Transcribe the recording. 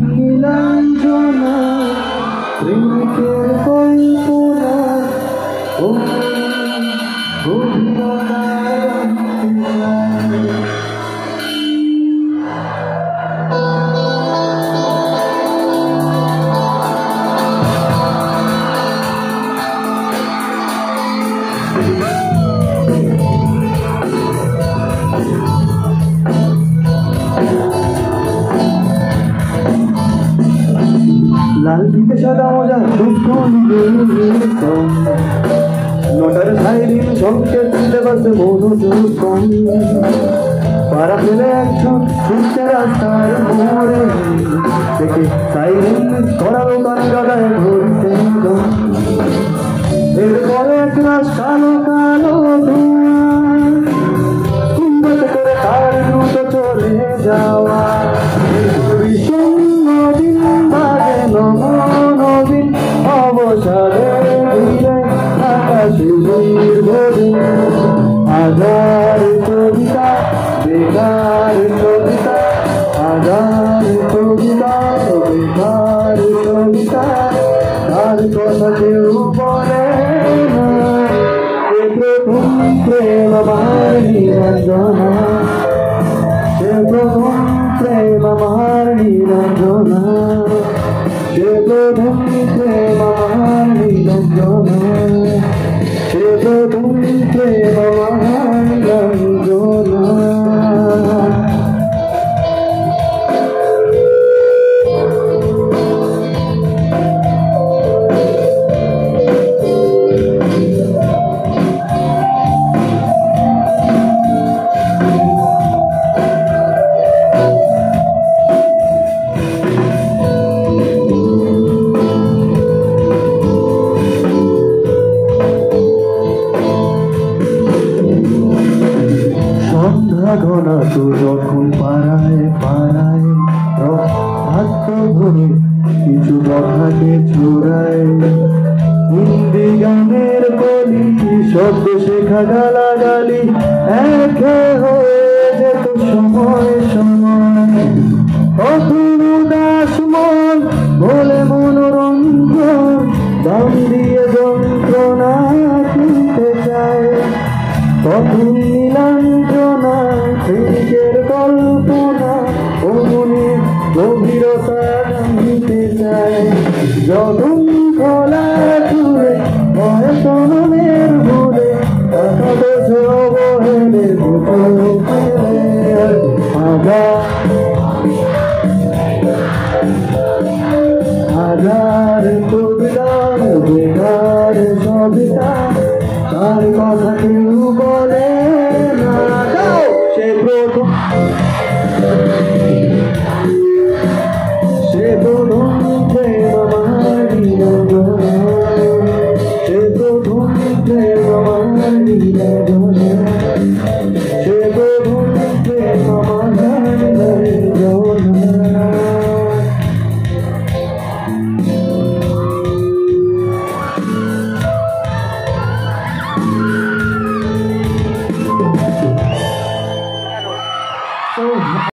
নীলাঞ্জনা প্রেমিকের কল্পনা লাল ফিতে সাদা মজা নটার সাইরিন সংকেত সিলেবাসে মনোযোগ কম পাড়া ফেলে একজন ছুটছে রাস্তার মোড়ে দেখে সাইরিন করালো কান গাদায় ধরছে এরপরে এক রাস কালো কালো কুম্ভতে করে তার দ্রুত চলে যাওয়া নবীন অবসরে ঘিরে আকাশে ভরে আধার কবিতা বেকার কবিতা আধার কবিতা বেকার কবিতা তার কথা কেউ বলে না প্রথম প্রেম আমার নিরঞ্জনা সে প্রথম প্রেম আমার নিরঞ্জনা সে প্রথম প্রেম আমার নিরঞ্জনা সে প্রথম প্রেম আমার নিরঞ্জনা ঘনা তো যখন পাড়ায় পাড়ায় হাত ধরে কিছু কথাকে ছড়ায় হিন্দি গানের কলি শব্দ শেখা গালাগালি একে হয়ে যেত সময় সময় কখন উদাস মন বলে মনোরঞ্জন দাম দিয়ে যন্ত্রণা কিনতে চায় কখন নীলাঞ্জনা প্রেমিকের কল্পনা ও মনে গভীরতা জানতে চায় যখন খোলা চুলে বয়সনের ভুলে অবহেলে হাজার কবিতা বেকার সবিতা তার কথা